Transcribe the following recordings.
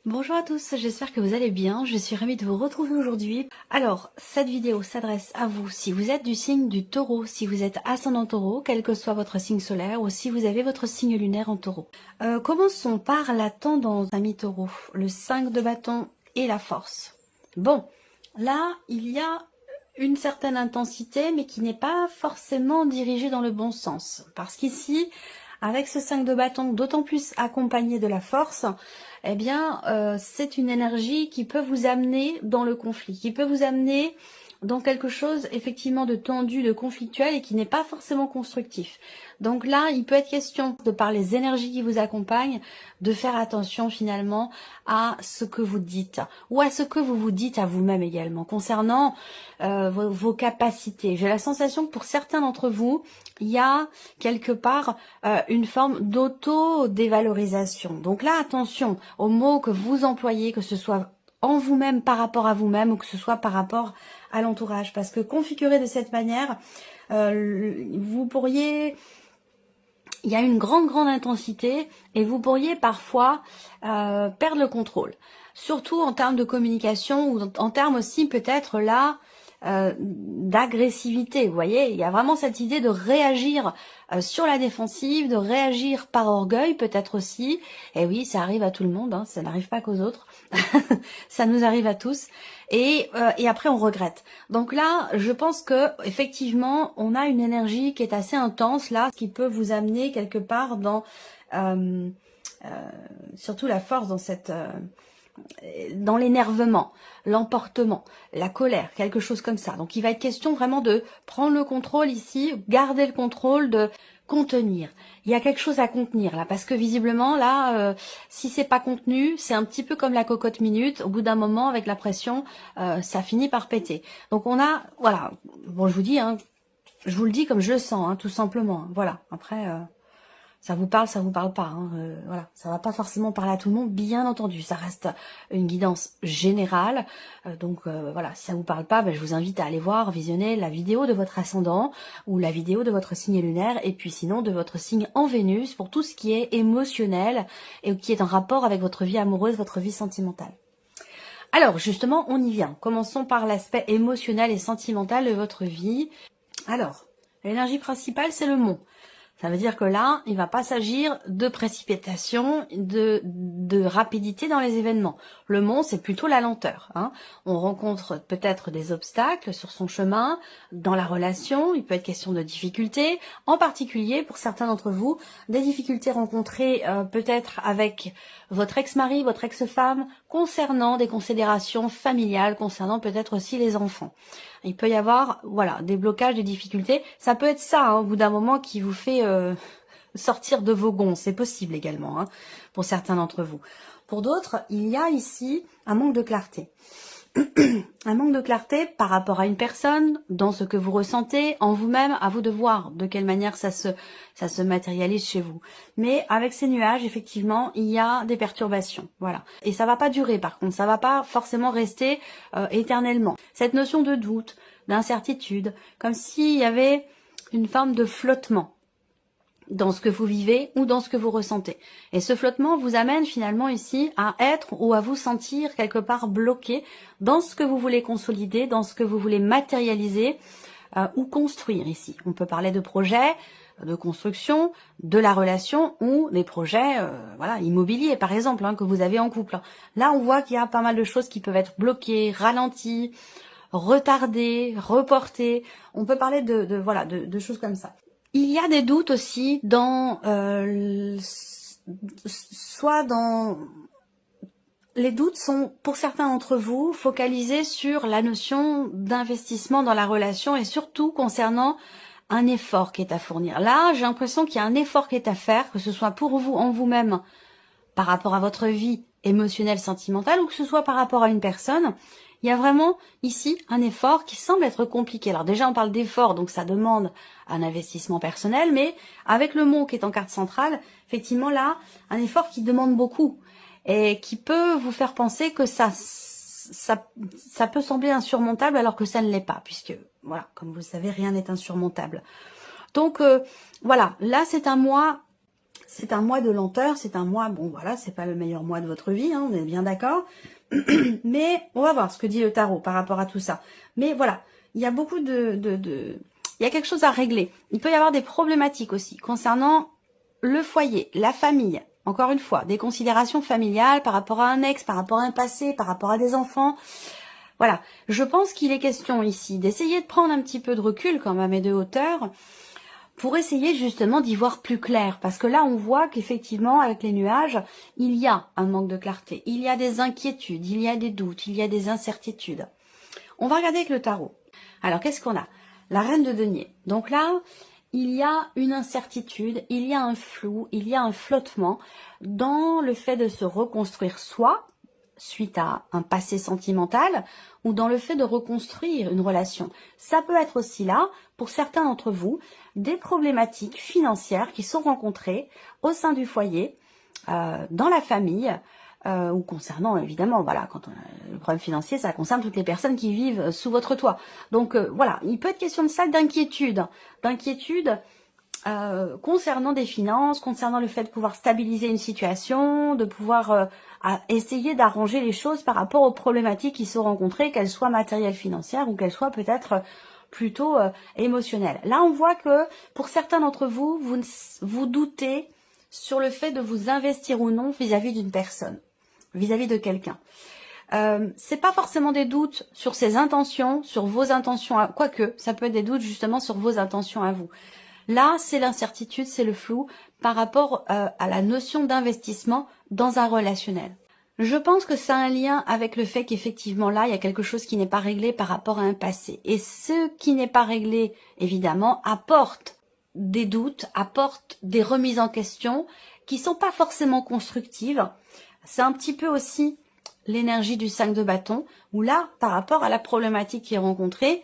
Bonjour à tous, j'espère que vous allez bien. Je suis ravie de vous retrouver aujourd'hui. Alors, cette vidéo s'adresse à vous si vous êtes du signe du taureau, si vous êtes ascendant taureau, quel que soit votre signe solaire, ou si vous avez votre signe lunaire en taureau. Commençons par la tendance, ami taureau, le 5 de bâton et la force. Bon, là, il y a une certaine intensité, mais qui n'est pas forcément dirigée dans le bon sens. Parce qu'ici, avec ce 5 de bâton, d'autant plus accompagné de la force, eh bien, c'est une énergie qui peut vous amener dans le conflit, qui peut vous amener dans quelque chose effectivement de tendu, de conflictuel et qui n'est pas forcément constructif. Donc là, il peut être question, de par les énergies qui vous accompagnent, de faire attention finalement à ce que vous dites ou à ce que vous vous dites à vous-même également concernant vos capacités. J'ai la sensation que pour certains d'entre vous, il y a quelque part une forme d'auto-dévalorisation. Donc là, attention aux mots que vous employez, que ce soit en vous-même par rapport à vous-même ou que ce soit par rapport à l'entourage. Parce que configuré de cette manière, vous pourriez... Il y a une grande intensité et vous pourriez parfois perdre le contrôle. Surtout en termes de communication ou en termes aussi peut-être là d'agressivité. Vous voyez, il y a vraiment cette idée de réagir sur la défensive, de réagir par orgueil peut-être aussi. Et oui, ça arrive à tout le monde, hein, ça n'arrive pas qu'aux autres. Ça nous arrive à tous. Et après on regrette. Donc là, je pense que effectivement, on a une énergie qui est assez intense là, qui peut vous amener quelque part dans surtout la force dans cette dans l'énervement, l'emportement, la colère, quelque chose comme ça. Donc il va être question vraiment de prendre le contrôle ici, garder le contrôle, de contenir. Il y a quelque chose à contenir là, parce que visiblement là, si c'est pas contenu, c'est un petit peu comme la cocotte minute. Au bout d'un moment, avec la pression, ça finit par péter. Donc on a, voilà, bon je vous dis, hein, je vous le dis comme je le sens, hein, tout simplement. Hein. Voilà, après... ça vous parle pas. Hein, voilà, ça va pas forcément parler à tout le monde, bien entendu. Ça reste une guidance générale. Voilà, si ça vous parle pas, je vous invite à aller voir, visionner la vidéo de votre ascendant ou la vidéo de votre signe lunaire et puis sinon de votre signe en Vénus pour tout ce qui est émotionnel et qui est en rapport avec votre vie amoureuse, votre vie sentimentale. Alors justement, on y vient. Commençons par l'aspect émotionnel et sentimental de votre vie. Alors, l'énergie principale, c'est le mont. Ça veut dire que là, il va pas s'agir de précipitation, de rapidité dans les événements. Le mont, c'est plutôt la lenteur. Hein. On rencontre peut-être des obstacles sur son chemin, dans la relation, il peut être question de difficultés, en particulier pour certains d'entre vous, des difficultés rencontrées peut-être avec votre ex-mari, votre ex-femme, concernant des considérations familiales, concernant peut-être aussi les enfants. Il peut y avoir, voilà, des blocages, des difficultés. Ça peut être ça, hein, au bout d'un moment, qui vous fait sortir de vos gonds. C'est possible également, hein, pour certains d'entre vous. Pour d'autres, il y a ici un manque de clarté. Un manque de clarté par rapport à une personne, dans ce que vous ressentez, en vous-même, à vous de voir de quelle manière ça se matérialise chez vous. Mais avec ces nuages, effectivement, il y a des perturbations, voilà. Et ça va pas durer, par contre, ça va pas forcément rester éternellement. Cette notion de doute, d'incertitude, comme s'il y avait une forme de flottement dans ce que vous vivez ou dans ce que vous ressentez. Et ce flottement vous amène finalement ici à être ou à vous sentir quelque part bloqué dans ce que vous voulez consolider, dans ce que vous voulez matérialiser ou construire ici. On peut parler de projets, de construction, de la relation ou des projets voilà, immobiliers par exemple, hein, que vous avez en couple. Là on voit qu'il y a pas mal de choses qui peuvent être bloquées, ralenties, retardées, reportées. On peut parler de choses comme ça. Il y a des doutes aussi dans les doutes sont pour certains d'entre vous focalisés sur la notion d'investissement dans la relation et surtout concernant un effort qui est à fournir. Là, j'ai l'impression qu'il y a un effort qui est à faire, que ce soit pour vous en vous-même par rapport à votre vie émotionnelle, sentimentale ou que ce soit par rapport à une personne. Il y a vraiment ici un effort qui semble être compliqué. Alors déjà, on parle d'effort, donc ça demande un investissement personnel, mais avec le mot qui est en carte centrale, effectivement là, un effort qui demande beaucoup et qui peut vous faire penser que ça peut sembler insurmontable alors que ça ne l'est pas, puisque, voilà, comme vous le savez, rien n'est insurmontable. Donc, voilà, là c'est un mois C'est un mois de lenteur, c'est un mois, bon voilà, c'est pas le meilleur mois de votre vie, hein, on est bien d'accord. Mais on va voir ce que dit le tarot par rapport à tout ça. Mais voilà, il y a beaucoup il y a quelque chose à régler. Il peut y avoir des problématiques aussi concernant le foyer, la famille. Encore une fois, des considérations familiales par rapport à un ex, par rapport à un passé, par rapport à des enfants. Voilà, je pense qu'il est question ici d'essayer de prendre un petit peu de recul quand même et de hauteur pour essayer justement d'y voir plus clair. Parce que là, on voit qu'effectivement, avec les nuages, il y a un manque de clarté, il y a des inquiétudes, il y a des doutes, il y a des incertitudes. On va regarder avec le tarot. Alors, qu'est-ce qu'on a? La reine de denier. Donc là, il y a une incertitude, il y a un flou, il y a un flottement dans le fait de se reconstruire soi, suite à un passé sentimental, ou dans le fait de reconstruire une relation. Ça peut être aussi là, pour certains d'entre vous, des problématiques financières qui sont rencontrées au sein du foyer, dans la famille, ou concernant évidemment, voilà, quand on a le problème financier, ça concerne toutes les personnes qui vivent sous votre toit. Donc voilà, il peut être question de ça, d'inquiétude concernant des finances, concernant le fait de pouvoir stabiliser une situation, de pouvoir essayer d'arranger les choses par rapport aux problématiques qui sont rencontrées, qu'elles soient matérielles, financières ou qu'elles soient peut-être plutôt émotionnelles. Là, on voit que pour certains d'entre vous, vous doutez sur le fait de vous investir ou non vis-à-vis d'une personne, vis-à-vis de quelqu'un. C'est pas forcément des doutes sur ses intentions, sur vos intentions, quoique ça peut être des doutes justement sur vos intentions à vous. Là, c'est l'incertitude, c'est le flou par rapport à la notion d'investissement dans un relationnel. Je pense que ça a un lien avec le fait qu'effectivement là, il y a quelque chose qui n'est pas réglé par rapport à un passé. Et ce qui n'est pas réglé, évidemment, apporte des doutes, apporte des remises en question qui sont pas forcément constructives. C'est un petit peu aussi l'énergie du 5 de bâton, où là, par rapport à la problématique qui est rencontrée,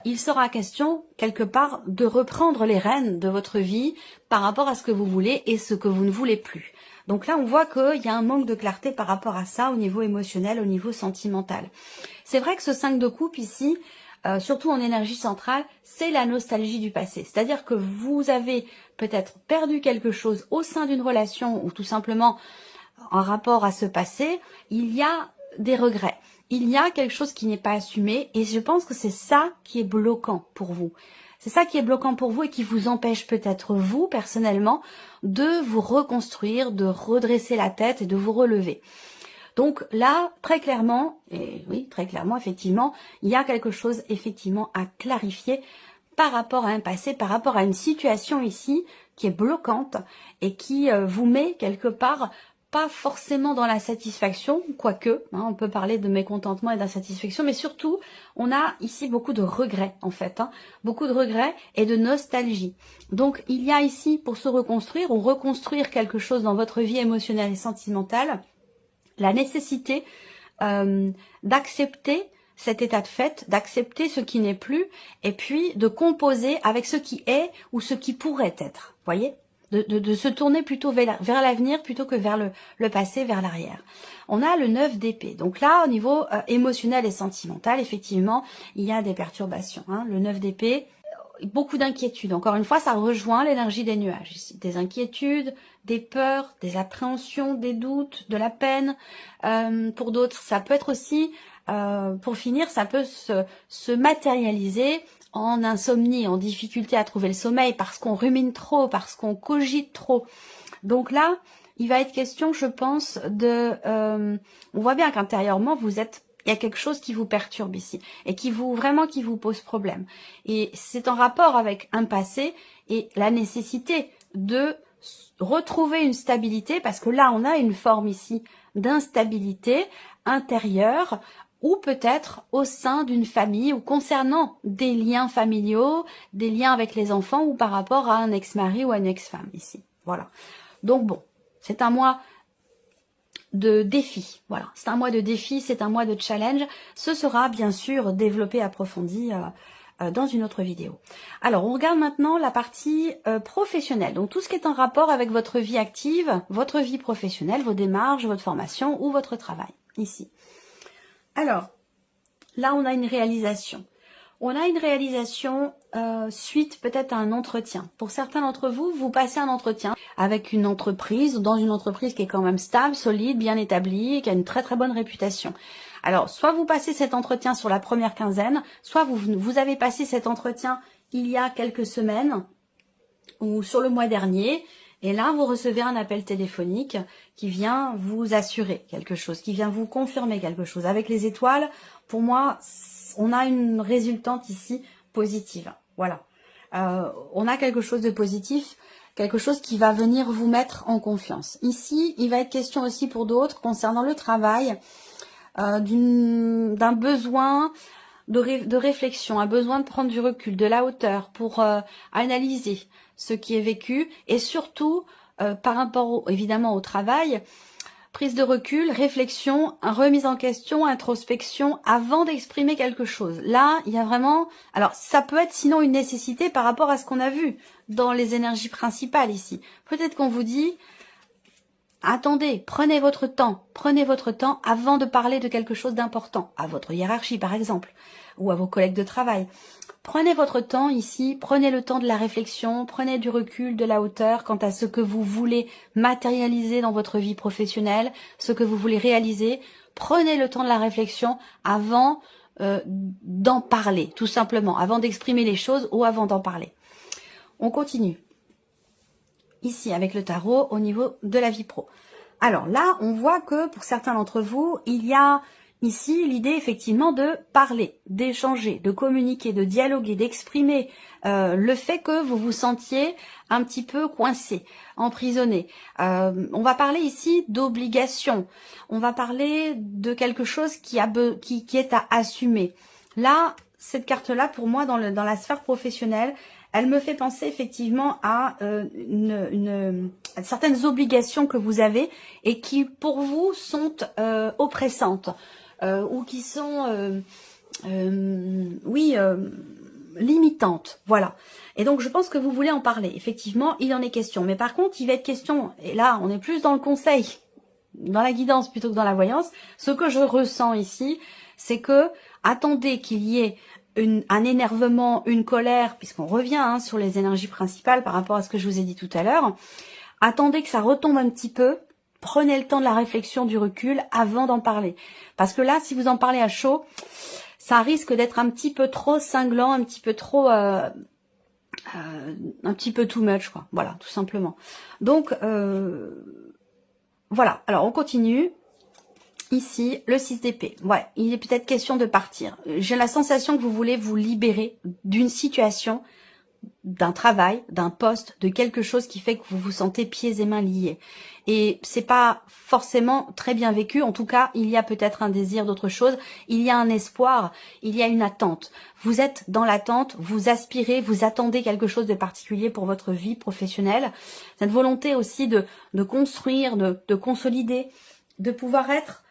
il sera question, quelque part, de reprendre les rênes de votre vie par rapport à ce que vous voulez et ce que vous ne voulez plus. Donc là, on voit qu'il y a un manque de clarté par rapport à ça au niveau émotionnel, au niveau sentimental. C'est vrai que ce 5 de coupe ici, surtout en énergie centrale, c'est la nostalgie du passé. C'est-à-dire que vous avez peut-être perdu quelque chose au sein d'une relation ou tout simplement en rapport à ce passé, il y a des regrets. Il y a quelque chose qui n'est pas assumé et je pense que c'est ça qui est bloquant pour vous. C'est ça qui est bloquant pour vous et qui vous empêche peut-être vous, personnellement, de vous reconstruire, de redresser la tête et de vous relever. Donc là, très clairement, et oui, très clairement, effectivement, il y a quelque chose, effectivement, à clarifier par rapport à un passé, par rapport à une situation ici qui est bloquante et qui vous met quelque part pas forcément dans la satisfaction, quoique, hein, on peut parler de mécontentement et d'insatisfaction, mais surtout, on a ici beaucoup de regrets, en fait, hein, beaucoup de regrets et de nostalgie. Donc, il y a ici, pour se reconstruire ou reconstruire quelque chose dans votre vie émotionnelle et sentimentale, la nécessité d'accepter cet état de fait, d'accepter ce qui n'est plus, et puis de composer avec ce qui est ou ce qui pourrait être, voyez, de se tourner plutôt vers l'avenir plutôt que vers le passé, vers l'arrière. On a le 9 d'épée. Donc là, au niveau émotionnel et sentimental, effectivement, il y a des perturbations. Hein. Le 9 d'épée, beaucoup d'inquiétudes. Encore une fois, ça rejoint l'énergie des nuages ici. Des inquiétudes, des peurs, des appréhensions, des doutes, de la peine. Pour d'autres, ça peut être aussi, pour finir, ça peut se matérialiser en insomnie, en difficulté à trouver le sommeil parce qu'on rumine trop, parce qu'on cogite trop. Donc là, il va être question, je pense, on voit bien qu'intérieurement, il y a quelque chose qui vous perturbe ici et qui vous pose problème. Et c'est en rapport avec un passé et la nécessité de retrouver une stabilité parce que là, on a une forme ici d'instabilité intérieure ou peut-être au sein d'une famille ou concernant des liens familiaux, des liens avec les enfants ou par rapport à un ex-mari ou à une ex-femme ici. Voilà. Donc bon, c'est un mois de défi. Voilà, c'est un mois de défi, c'est un mois de challenge. Ce sera bien sûr développé, approfondi dans une autre vidéo. Alors, on regarde maintenant la partie professionnelle. Donc, tout ce qui est en rapport avec votre vie active, votre vie professionnelle, vos démarches, votre formation ou votre travail. Ici. Alors, là, on a une réalisation. On a une réalisation suite peut-être à un entretien. Pour certains d'entre vous, vous passez un entretien. avec une entreprise, dans une entreprise qui est quand même stable, solide, bien établie, qui a une très très bonne réputation. Alors, soit vous passez cet entretien sur la première quinzaine, soit vous avez passé cet entretien il y a quelques semaines ou sur le mois dernier, et là, vous recevez un appel téléphonique qui vient vous assurer quelque chose, qui vient vous confirmer quelque chose. Avec les étoiles, pour moi, on a une résultante ici positive. Voilà. On a quelque chose de positif, quelque chose qui va venir vous mettre en confiance. Ici, il va être question aussi pour d'autres, concernant le travail, d'un besoin de réflexion, un besoin de prendre du recul, de la hauteur pour analyser ce qui est vécu et surtout par rapport évidemment au travail, prise de recul, réflexion, remise en question, introspection avant d'exprimer quelque chose. Là, il y a vraiment... Alors, ça peut être sinon une nécessité par rapport à ce qu'on a vu dans les énergies principales ici. Peut-être qu'on vous dit... Attendez, prenez votre temps avant de parler de quelque chose d'important, à votre hiérarchie par exemple, ou à vos collègues de travail. Prenez votre temps ici, prenez le temps de la réflexion, prenez du recul, de la hauteur quant à ce que vous voulez matérialiser dans votre vie professionnelle, ce que vous voulez réaliser. Prenez le temps de la réflexion avant d'en parler, tout simplement, avant d'exprimer les choses ou avant d'en parler. On continue. Ici, avec le tarot, au niveau de la vie pro. Alors là, on voit que pour certains d'entre vous, il y a ici l'idée effectivement de parler, d'échanger, de communiquer, de dialoguer, d'exprimer le fait que vous vous sentiez un petit peu coincé, emprisonné. On va parler ici d'obligation. On va parler de quelque chose qui est à assumer. Là, cette carte-là, pour moi, dans la sphère professionnelle, elle me fait penser effectivement à certaines obligations que vous avez et qui pour vous sont oppressantes ou qui sont limitantes. Voilà. Et donc je pense que vous voulez en parler. Effectivement, il en est question. Mais par contre, il va être question, et là on est plus dans le conseil, dans la guidance plutôt que dans la voyance, ce que je ressens ici, c'est que attendez qu'il y ait un énervement, une colère, puisqu'on revient sur les énergies principales par rapport à ce que je vous ai dit tout à l'heure. Attendez que ça retombe un petit peu, prenez le temps de la réflexion, du recul avant d'en parler. Parce que là, si vous en parlez à chaud, ça risque d'être un petit peu trop cinglant, un petit peu trop... un petit peu too much, quoi. Voilà, tout simplement. Donc, voilà. Alors, on continue. Ici, le 6 d'épée. Ouais, il est peut-être question de partir. J'ai la sensation que vous voulez vous libérer d'une situation, d'un travail, d'un poste, de quelque chose qui fait que vous vous sentez pieds et mains liés. Et c'est pas forcément très bien vécu. En tout cas, il y a peut-être un désir d'autre chose. Il y a un espoir. Il y a une attente. Vous êtes dans l'attente. Vous aspirez. Vous attendez quelque chose de particulier pour votre vie professionnelle. Cette volonté aussi de construire, de consolider, de pouvoir être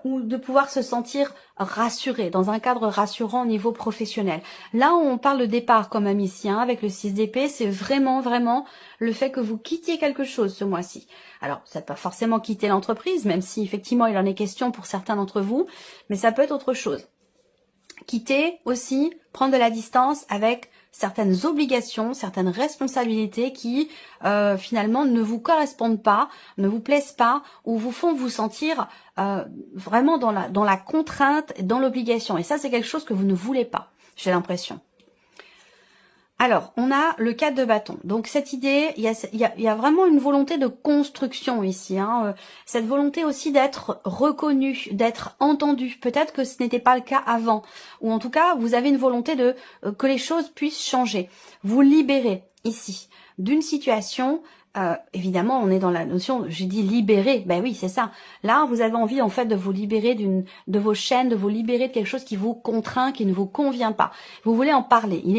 ou de pouvoir se sentir rassuré, dans un cadre rassurant au niveau professionnel. Là où on parle de départ comme ami ici, avec le 6 d'épée, c'est vraiment, vraiment le fait que vous quittiez quelque chose ce mois-ci. Alors, ça ne peut pas forcément quitter l'entreprise, même si effectivement il en est question pour certains d'entre vous, mais ça peut être autre chose. Quitter aussi, prendre de la distance avec certaines obligations, certaines responsabilités qui finalement ne vous correspondent pas, ne vous plaisent pas ou vous font vous sentir vraiment dans la contrainte, dans l'obligation. Et ça, c'est quelque chose que vous ne voulez pas, j'ai l'impression. Alors, on a le 4 de bâton. Donc, cette idée, il y a vraiment une volonté de construction ici. Cette volonté aussi d'être reconnu, d'être entendu. Peut-être que ce n'était pas le cas avant. Ou en tout cas, vous avez une volonté de que les choses puissent changer. Vous libérer ici d'une situation... évidemment, on est dans la notion, j'ai dit libérer, ben oui, c'est ça. Là, vous avez envie en fait de vous libérer de vos chaînes, de vous libérer de quelque chose qui vous contraint, qui ne vous convient pas. Vous voulez en parler. Il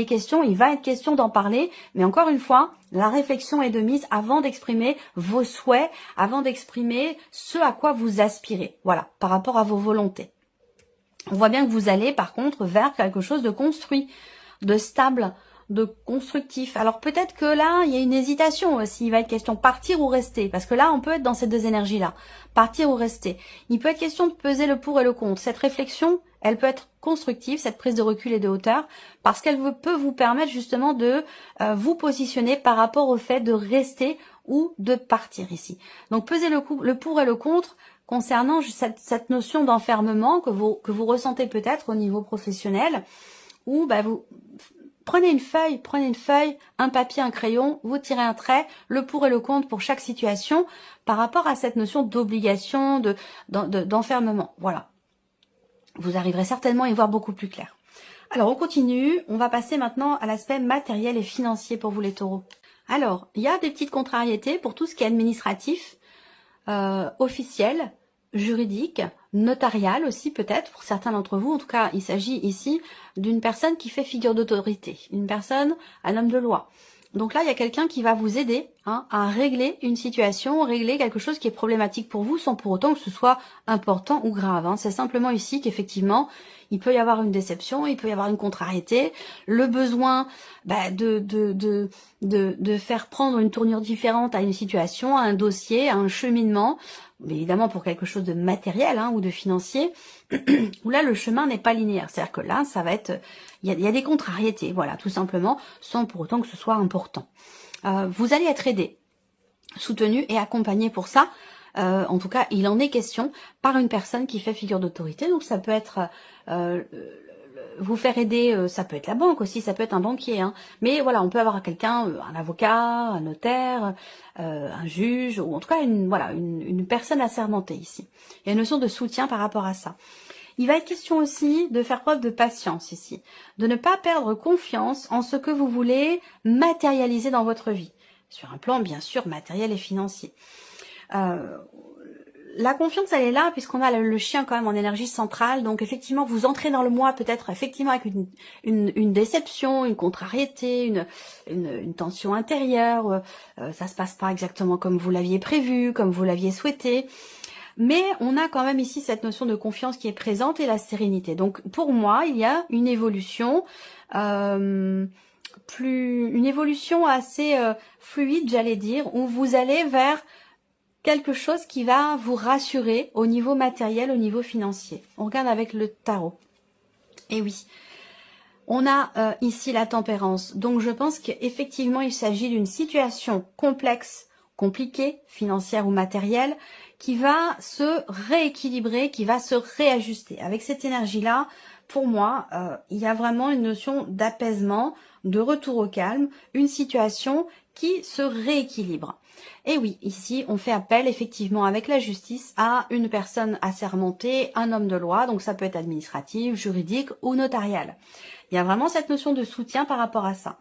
va être question d'en parler, mais encore une fois, la réflexion est de mise avant d'exprimer vos souhaits, avant d'exprimer ce à quoi vous aspirez. Voilà, par rapport à vos volontés. On voit bien que vous allez par contre vers quelque chose de construit, de stable, de constructif. Alors peut-être que là, il y a une hésitation aussi. Il va être question partir ou rester. Parce que là, on peut être dans ces deux énergies-là. Partir ou rester. Il peut être question de peser le pour et le contre. Cette réflexion, elle peut être constructive, cette prise de recul et de hauteur, parce qu'elle peut vous permettre justement de vous positionner par rapport au fait de rester ou de partir ici. Donc peser le pour et le contre concernant cette notion d'enfermement que vous ressentez peut-être au niveau professionnel, où bah, vous prenez une feuille, un papier, un crayon, vous tirez un trait, le pour et le contre pour chaque situation par rapport à cette notion d'obligation, d'enfermement. Voilà. Vous arriverez certainement à y voir beaucoup plus clair. Alors, on continue. On va passer maintenant à l'aspect matériel et financier pour vous les taureaux. Alors, il y a des petites contrariétés pour tout ce qui est administratif, officiel, juridique, notarial aussi peut-être pour certains d'entre vous. En tout cas, il s'agit ici d'une personne qui fait figure d'autorité, une personne, un homme de loi. Donc là, il y a quelqu'un qui va vous aider à régler une situation, régler quelque chose qui est problématique pour vous, sans pour autant que ce soit important ou grave. C'est simplement ici qu'effectivement, il peut y avoir une déception, il peut y avoir une contrariété, le besoin de faire prendre une tournure différente à une situation, à un dossier, à un cheminement, mais évidemment pour quelque chose de matériel ou de financier, où là le chemin n'est pas linéaire. C'est-à-dire que là, ça va être, il y a des contrariétés, voilà, tout simplement, sans pour autant que ce soit important. Vous allez être aidé, soutenu et accompagné pour ça. En tout cas, il en est question par une personne qui fait figure d'autorité. Donc ça peut être vous faire aider, ça peut être la banque aussi, ça peut être un banquier. Mais voilà, on peut avoir quelqu'un, un avocat, un notaire, un juge, ou en tout cas une personne assermentée ici. Il y a une notion de soutien par rapport à ça. Il va être question aussi de faire preuve de patience ici, de ne pas perdre confiance en ce que vous voulez matérialiser dans votre vie, sur un plan bien sûr matériel et financier. La confiance, elle est là puisqu'on a le chien quand même en énergie centrale. Donc effectivement, vous entrez dans le mois peut-être effectivement avec une déception, une contrariété, une tension intérieure. Ça se passe pas exactement comme vous l'aviez prévu, comme vous l'aviez souhaité. Mais on a quand même ici cette notion de confiance qui est présente et la sérénité. Donc pour moi, il y a une évolution, une évolution assez fluide, j'allais dire, où vous allez vers quelque chose qui va vous rassurer au niveau matériel, au niveau financier. On regarde avec le tarot. Et oui, on a ici la tempérance. Donc je pense qu'effectivement, il s'agit d'une situation complexe, compliquée, financière ou matérielle, qui va se rééquilibrer, qui va se réajuster. Avec cette énergie-là, pour moi, il y a vraiment une notion d'apaisement, de retour au calme, une situation qui se rééquilibre. Et oui, ici, on fait appel effectivement avec la justice à une personne assermentée, un homme de loi, donc ça peut être administratif, juridique ou notarial. Il y a vraiment cette notion de soutien par rapport à ça.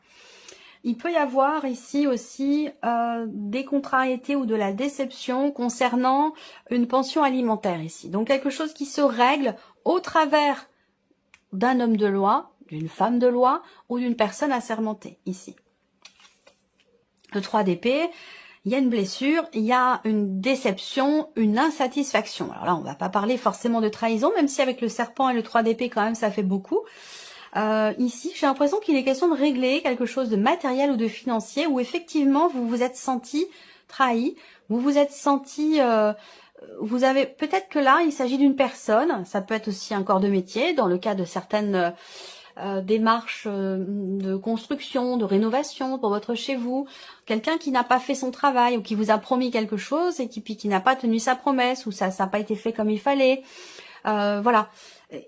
Il peut y avoir ici aussi des contrariétés ou de la déception concernant une pension alimentaire ici. Donc quelque chose qui se règle au travers d'un homme de loi, d'une femme de loi ou d'une personne assermentée ici. Le 3 d'épée, il y a une blessure, il y a une déception, une insatisfaction. Alors là, on va pas parler forcément de trahison, même si avec le serpent et le 3 d'épée, quand même, ça fait beaucoup. Ici, j'ai l'impression qu'il est question de régler quelque chose de matériel ou de financier, où effectivement, vous vous êtes senti trahi, vous vous êtes senti... vous avez peut-être que là, il s'agit d'une personne, ça peut être aussi un corps de métier, dans le cas de certaines... démarches de construction, de rénovation pour votre chez vous, quelqu'un qui n'a pas fait son travail ou qui vous a promis quelque chose et qui n'a pas tenu sa promesse ou ça n'a pas été fait comme il fallait. Voilà.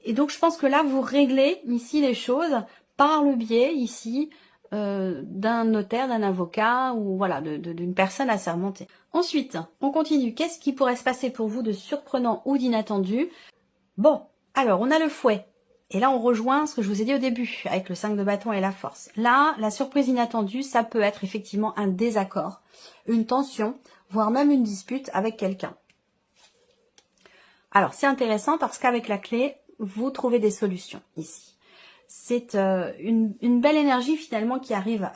Et donc je pense que là vous réglez ici les choses par le biais ici d'un notaire, d'un avocat ou voilà d'une personne assermentée. Ensuite, on continue. Qu'est-ce qui pourrait se passer pour vous de surprenant ou d'inattendu? Bon, alors on a le fouet. Et là, on rejoint ce que je vous ai dit au début, avec le 5 de bâton et la force. Là, la surprise inattendue, ça peut être effectivement un désaccord, une tension, voire même une dispute avec quelqu'un. Alors, c'est intéressant parce qu'avec la clé, vous trouvez des solutions ici. c'est une belle énergie finalement qui arrive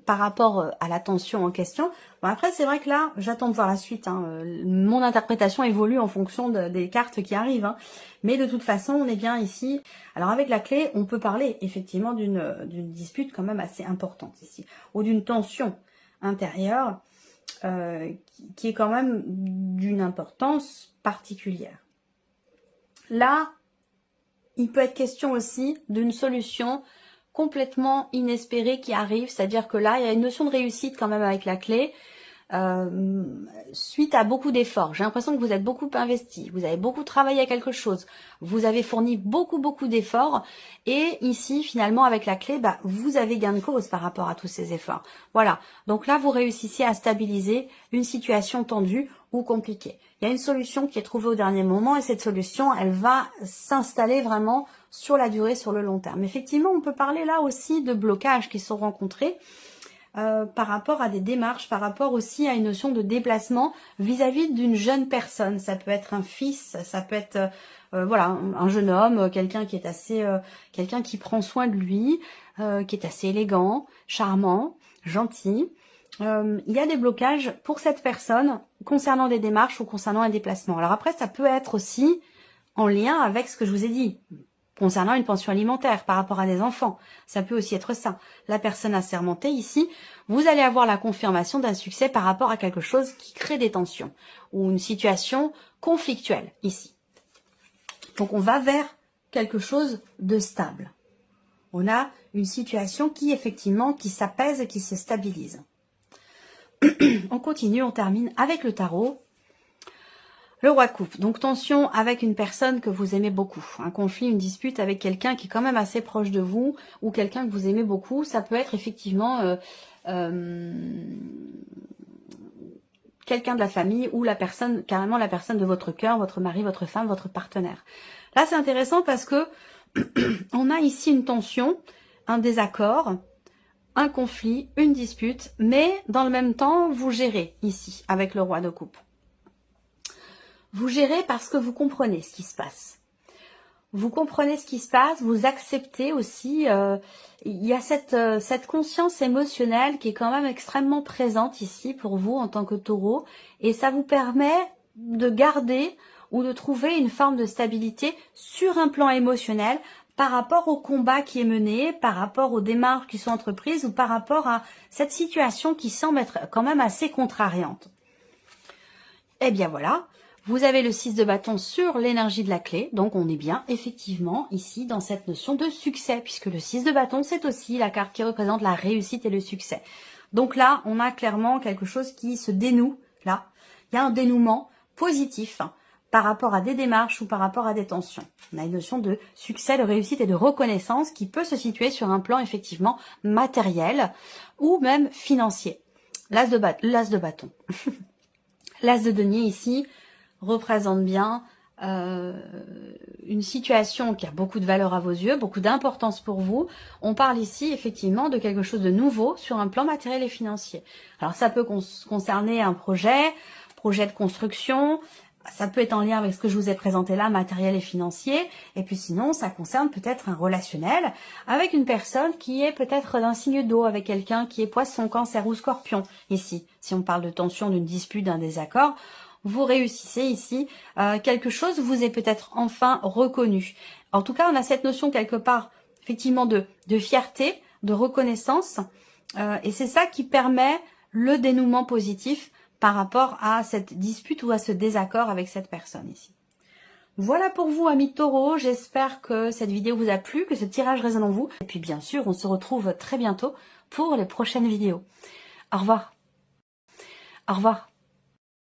par rapport à la tension en question. Bon, après, c'est vrai que là, j'attends de voir la suite. Hein. Mon interprétation évolue en fonction des cartes qui arrivent. Hein. Mais de toute façon, on est bien ici. Alors avec la clé, on peut parler effectivement d'une dispute quand même assez importante ici. Ou d'une tension intérieure qui est quand même d'une importance particulière. Là, il peut être question aussi d'une solution complètement inespérée qui arrive, c'est-à-dire que là, il y a une notion de réussite quand même avec la clé, suite à beaucoup d'efforts. J'ai l'impression que vous êtes beaucoup investi, vous avez beaucoup travaillé à quelque chose, vous avez fourni beaucoup d'efforts, et ici, finalement, avec la clé, bah, vous avez gain de cause par rapport à tous ces efforts. Voilà, donc là, vous réussissez à stabiliser une situation tendue ou compliquée. Il y a une solution qui est trouvée au dernier moment, et cette solution, elle va s'installer vraiment sur la durée, sur le long terme. Effectivement, on peut parler là aussi de blocages qui sont rencontrés, par rapport à des démarches, par rapport aussi à une notion de déplacement vis-à-vis d'une jeune personne. Ça peut être un fils, ça peut être voilà, un jeune homme, quelqu'un qui est assez, quelqu'un qui prend soin de lui, qui est assez élégant, charmant, gentil. Il y a des blocages pour cette personne concernant des démarches ou concernant un déplacement. Alors après, ça peut être aussi en lien avec ce que je vous ai dit. Concernant une pension alimentaire par rapport à des enfants, ça peut aussi être ça. La personne assermentée ici, vous allez avoir la confirmation d'un succès par rapport à quelque chose qui crée des tensions ou une situation conflictuelle ici. Donc on va vers quelque chose de stable. On a une situation qui effectivement qui s'apaise et qui se stabilise. On continue, on termine avec le tarot. Le roi de coupe, donc tension avec une personne que vous aimez beaucoup, un conflit, une dispute avec quelqu'un qui est quand même assez proche de vous, ou quelqu'un que vous aimez beaucoup, ça peut être effectivement quelqu'un de la famille, ou la personne, carrément la personne de votre cœur, votre mari, votre femme, votre partenaire. Là c'est intéressant parce que on a ici une tension, un désaccord, un conflit, une dispute, mais dans le même temps vous gérez ici avec le roi de coupe. Vous gérez parce que vous comprenez ce qui se passe. Vous comprenez ce qui se passe, vous acceptez aussi, il y a cette conscience émotionnelle qui est quand même extrêmement présente ici pour vous en tant que taureau, et ça vous permet de garder ou de trouver une forme de stabilité sur un plan émotionnel par rapport au combat qui est mené, par rapport aux démarches qui sont entreprises ou par rapport à cette situation qui semble être quand même assez contrariante. Eh bien voilà. Vous avez le 6 de bâton sur l'énergie de la clé, donc on est bien effectivement ici dans cette notion de succès, puisque le 6 de bâton c'est aussi la carte qui représente la réussite et le succès. Donc là, on a clairement quelque chose qui se dénoue, là. Il y a un dénouement positif par rapport à des démarches ou par rapport à des tensions. On a une notion de succès, de réussite et de reconnaissance qui peut se situer sur un plan effectivement matériel ou même financier. L'as de bâton. L'as de denier ici représente bien une situation qui a beaucoup de valeur à vos yeux, beaucoup d'importance pour vous. On parle ici effectivement de quelque chose de nouveau sur un plan matériel et financier. Alors ça peut concerner un projet de construction, ça peut être en lien avec ce que je vous ai présenté là, matériel et financier, et puis sinon ça concerne peut-être un relationnel avec une personne qui est peut-être d'un signe d'eau, avec quelqu'un qui est poisson, cancer ou scorpion ici. Si on parle de tension, d'une dispute, d'un désaccord, vous réussissez ici, quelque chose vous est peut-être enfin reconnu. En tout cas, on a cette notion quelque part, effectivement, de fierté, de reconnaissance, et c'est ça qui permet le dénouement positif par rapport à cette dispute ou à ce désaccord avec cette personne ici. Voilà pour vous, amis taureaux, j'espère que cette vidéo vous a plu, que ce tirage résonne en vous, et puis bien sûr, on se retrouve très bientôt pour les prochaines vidéos. Au revoir. Au revoir.